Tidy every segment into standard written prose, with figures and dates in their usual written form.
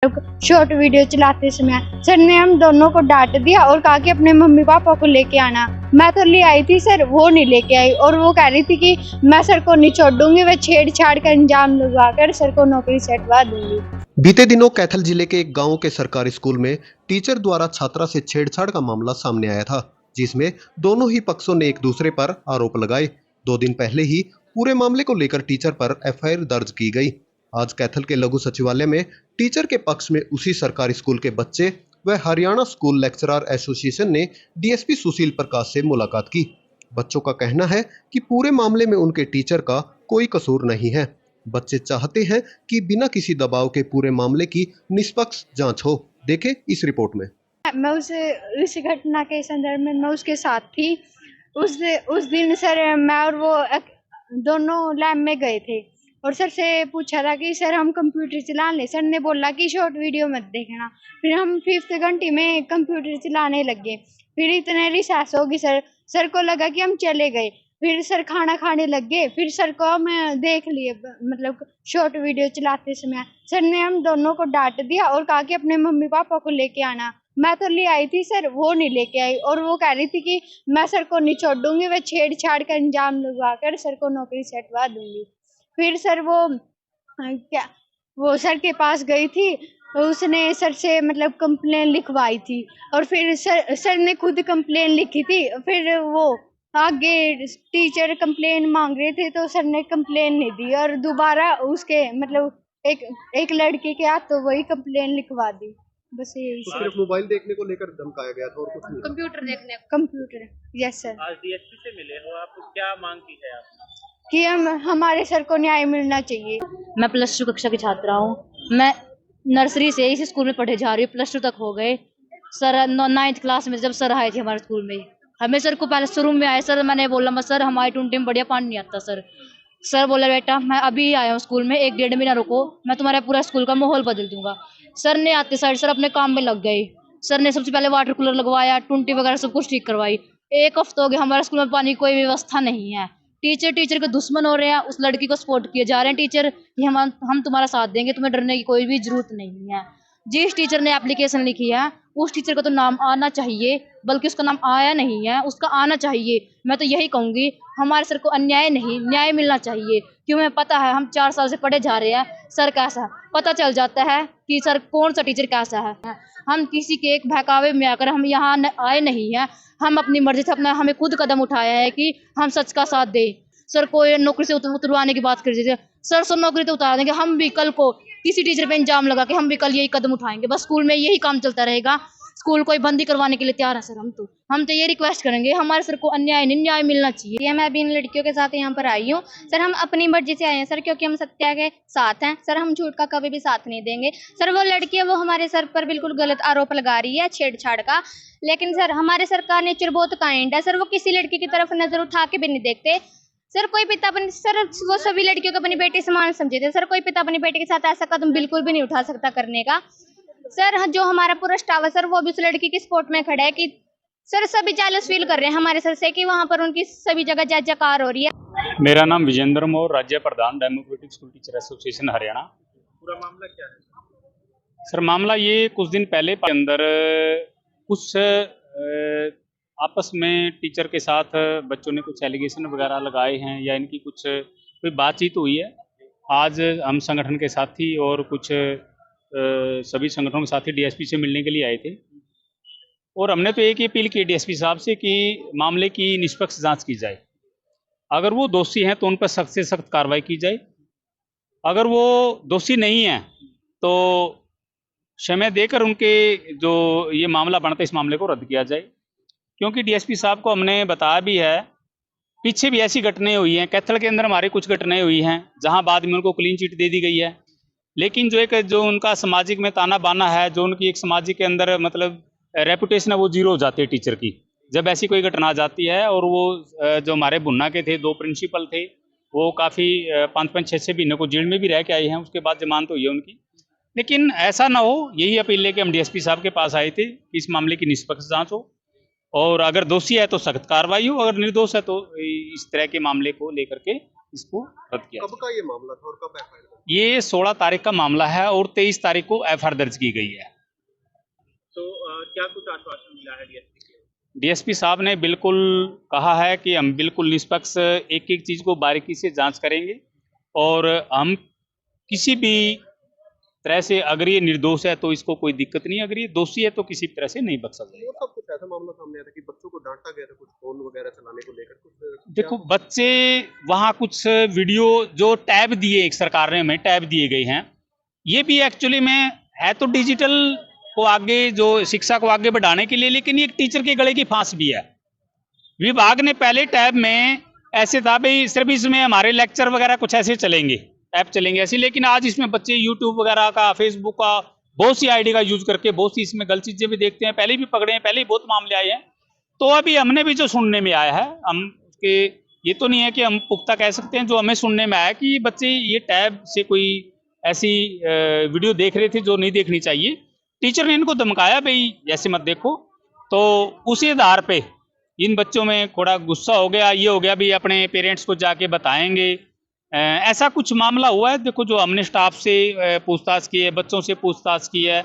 Short video चलाते समय sir ने हम दोनों को डांट दिया और कहा कि अपने मम्मी पापा को लेके आना। मैं तो ले आई थी सर, वो नहीं लेके आई और वो कह रही थी कि मैं सर को नहीं छोड़ूंगी, वह छेड़छाड़ का अंजाम लगाकर सर को नौकरी से हटवा दूंगी। बीते दिनों कैथल जिले के एक गांव के सरकारी स्कूल में टीचर द्वारा छात्रा से छेड़छाड़ का मामला सामने आया था, जिसमें दोनों ही पक्षों ने एक दूसरे पर आरोप लगाए। 2 दिन पहले ही पूरे मामले को लेकर टीचर पर एफआईआर दर्ज की गई। आज कैथल के लघु सचिवालय में टीचर के पक्ष में उसी सरकारी स्कूल के बच्चे व हरियाणा स्कूल लेक्चरर एसोसिएशन ने डीएसपी सुशील प्रकाश से मुलाकात की। बच्चों का कहना है कि पूरे मामले में उनके टीचर का कोई कसूर नहीं है। बच्चे चाहते हैं कि बिना किसी दबाव के पूरे मामले की निष्पक्ष जांच हो। देखें इस रिपोर्ट में। मैं उस घटना के संदर्भ में मैं उसके साथ थी। उस दिन सर मैं और वो दोनों लैब में गए थे और सर से पूछा था कि सर हम कंप्यूटर चला लें। सर ने बोला कि शॉर्ट वीडियो मत देखना। फिर हम 5th घंटे में कंप्यूटर चलाने लगे। फिर इतने रिसेस होगी सर को लगा कि हम चले गए। फिर सर खाना खाने लग गए। फिर सर को हम देख लिए, मतलब शॉर्ट वीडियो चलाते समय सर ने हम दोनों को डांट दिया और कहा कि अपने मम्मी पापा को लेके आना। मैं तो ले आई थी सर, वो नहीं लेके आई और वो कह रही थी कि मैं सर को नहीं छोड़ूंगी, वह छेड़छाड़ का अंजाम लगाकर सर को नौकरी से हटवा दूंगी। फिर सर वो सर के पास गई थी, उसने सर से मतलब कंप्लेन लिखवाई थी और फिर सर ने खुद कंप्लेन लिखी थी। फिर वो आगे टीचर कंप्लेन मांग रहे थे तो सर ने कंप्लेन नहीं दी और दोबारा उसके मतलब एक लड़के के हाथ तो वही कंप्लेन लिखवा दी। बस यही तो सिर्फ मोबाइल देखने को लेकर धमकाया गया था और कुछ नहीं? कंप्यूटर। Yes sir. आज डीएसपी से मिले हो, आपको क्या मांग की है आपने? कि हमारे सर को न्याय मिलना चाहिए। मैं +2 कक्षा की छात्रा हूँ। मैं नर्सरी से इस स्कूल में पढ़े जा रही हूँ। +2 तक हो गए। सर 9th क्लास में जब सर आए थे हमारे स्कूल में, हमें सर को पहले शुरू में आए। सर मैंने बोला सर हमारी टूंटी में बढ़िया पानी नहीं आता। सर बोला बेटा मैं अभी आया हूँ स्कूल में, 1-1.5 महीना रुको, मैं तुम्हारा पूरा स्कूल का माहौल बदल दूंगा। सर ने आते साइड सर अपने काम में लग गए। सर ने सबसे पहले वाटर कूलर लगवाया, टूंटी वगैरह सब कुछ ठीक करवाई। 1 हफ्ता हो गया हमारे स्कूल में पानी की कोई व्यवस्था नहीं है। टीचर के दुश्मन हो रहे हैं, उस लड़की को सपोर्ट किए जा रहे हैं टीचर कि हम तुम्हारा साथ देंगे, तुम्हें डरने की कोई भी जरूरत नहीं है। जिस टीचर ने एप्लीकेशन लिखी है उस टीचर का तो नाम आना चाहिए, बल्कि उसका नाम आया नहीं है, उसका आना चाहिए। मैं तो यही कहूँगी हमारे सर को अन्याय नहीं न्याय मिलना चाहिए। क्यों हमें पता है हम 4 साल से पढ़े जा रहे हैं, सर कैसा है पता चल जाता है कि सर कौन सा टीचर कैसा है। हम किसी के एक बहकावे में आकर हम यहाँ आए नहीं हैं। हम अपनी मर्जी से हमें खुद कदम उठाया है कि हम सच का साथ दें। सर को नौकरी से उतरवाने की बात कर दीजिए, सर नौकरी तो उतार देंगे। हम भी कल को किसी टीचर पे इंजाम लगा के हम भी कल यही कदम उठाएंगे। बस स्कूल में यही काम चलता रहेगा। स्कूल कोई बंदी करवाने के लिए तैयार है सर। हम तो ये रिक्वेस्ट करेंगे हमारे सर को अन्याय नहीं न्याय मिलना चाहिए। मैं अभी इन लड़कियों के साथ यहाँ पर आई हूँ सर। हम अपनी मर्जी से आए हैं सर, क्योंकि हम सत्या के साथ हैं सर। हम झूठ का कभी भी साथ नहीं देंगे सर। वो लड़की है वो हमारे सर पर बिल्कुल गलत आरोप लगा रही है छेड़छाड़ का, लेकिन सर हमारे सर का नेचर बहुत काइंड है सर। वो किसी लड़की की तरफ नजर उठा के भी नहीं देखते सर। कोई पिता अपनी सर वो सभी लड़कियों को अपनी बेटी समान समझते सर। कोई पिता अपनी बेटी के साथ ऐसा कदम बिल्कुल भी नहीं उठा सकता करने का सर। जो हमारा पूरा स्टाफ है सर वो भी उस लड़की की सपोर्ट में खड़ा है कि सर सभी जेलस फील कर रहे हैं हमारे सर से कि वहाँ पर उनकी सभी जगह जय जयकार हो रही है। मेरा नाम विजेंद्र मोर, राज्य प्रधान democratic school teacher association Haryana. पूरा मामला क्या है सर मामला ये कुछ दिन पहले अंदर कुछ आपस में टीचर के साथ बच्चों ने कुछ एलिगेशन वगैरह लगाए हैं या इनकी कुछ कोई बातचीत हुई है। आज हम संगठन के साथी और कुछ सभी संगठनों के साथी डीएसपी से मिलने के लिए आए थे और हमने तो एक ही अपील की डीएसपी साहब से कि मामले की निष्पक्ष जांच की जाए। अगर वो दोषी हैं तो उन पर सख्त से सख्त कार्रवाई की जाए। अगर वो दोषी नहीं है तो समय देकर उनके जो ये मामला बनता है इस मामले को रद्द किया जाए। क्योंकि डीएसपी साहब को हमने बताया भी है, पीछे भी ऐसी घटनाएं हुई हैं। कैथल के अंदर हमारी कुछ घटनाएं हुई हैं जहां बाद में उनको क्लीन चिट दे दी गई है, लेकिन जो उनका सामाजिक में ताना बाना है, जो उनकी एक सामाजिक के अंदर मतलब रेपुटेशन है वो जीरो हो जाती है टीचर की जब ऐसी कोई घटना आ जाती है। और वो जो हमारे भुन्ना के थे 2 प्रिंसिपल थे वो काफ़ी 5-5, 6-6 महीने को जेल में भी रह के आए हैं, उसके बाद जमानत हुई है उनकी। लेकिन ऐसा ना हो, यही अपील लेके हम डीएसपी साहब के पास आए थे कि इस मामले की निष्पक्ष जांच हो और अगर दोषी है तो सख्त कार्रवाई हो, अगर निर्दोष है तो इस तरह के मामले को लेकर के इसको रद्द किया कब का ये मामला था और कब एफआईआर था? ये 16 तारीख का मामला है और 23 तारीख को एफआईआर दर्ज की गई है। तो क्या कुछ आश्वासन मिला है डीएसपी के? डीएसपी साहब ने बिल्कुल कहा है कि हम बिल्कुल निष्पक्ष एक एक चीज़ को बारीकी से जांच करेंगे और हम किसी भी तरह से अगर ये निर्दोष है तो इसको कोई दिक्कत नहीं, अगर ये दोषी है तो किसी भी तरह से नहीं बख्शा जाएगा। वो सब कुछ ऐसा मामला सामने आया था कि बच्चों को डांटा गया था कुछ फोन वगैरह चलाने को लेकर कुछ देखो बच्चे वहाँ कुछ वीडियो जो टैब दिए एक सरकार ने हमें टैब दिए गए हैं, ये भी एक्चुअली में है तो डिजिटल को आगे जो शिक्षा को आगे बढ़ाने के लिए, लेकिन ये एक टीचर के गले की फांस भी है। विभाग ने पहले टैब में ऐसे था भाई सिर्फ इसमें हमारे लेक्चर वगैरह कुछ ऐसे चलेंगे, ऐप चलेंगे ऐसे, लेकिन आज इसमें बच्चे यूट्यूब वगैरह का, फेसबुक का, बहुत सी आईडी का यूज करके बहुत सी इसमें गलत चीजें भी देखते हैं। पहले भी पकड़े हैं, पहले ही बहुत मामले आए हैं। तो अभी हमने भी जो सुनने में आया है, हम उसके ये तो नहीं है कि हम पुख्ता कह सकते हैं, जो हमें सुनने में आया कि बच्चे ये टैब से कोई ऐसी वीडियो देख रहे थे जो नहीं देखनी चाहिए। टीचर ने इनको धमकाया भाई ऐसे मत देखो, तो उसी आधार पे इन बच्चों में थोड़ा गुस्सा हो गया, ये हो गया भी अपने पेरेंट्स को जाके बताएंगे। ऐसा कुछ मामला हुआ है। देखो जो हमने स्टाफ से पूछताछ की है, बच्चों से पूछताछ की है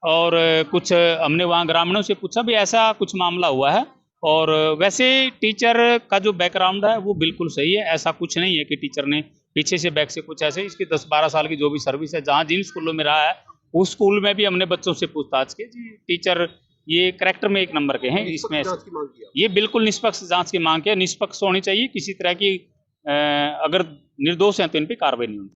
और कुछ हमने वहाँ ग्रामीणों से पूछा भी ऐसा कुछ मामला हुआ है। और वैसे टीचर का जो बैकग्राउंड है वो बिल्कुल सही है, ऐसा कुछ नहीं है कि टीचर ने पीछे से बैक से कुछ ऐसे। इसकी 10-12 साल की जो भी सर्विस है, जहाँ जिन स्कूलों में रहा है उस स्कूल में भी हमने बच्चों से पूछताछ की जी टीचर ये करैक्टर में एक नंबर के हैं। इसमें ये बिल्कुल निष्पक्ष जांच की मांग है, निष्पक्ष होनी चाहिए, किसी तरह की अगर निर्दोष हैं तो इन पर कार्रवाई नहीं होनी।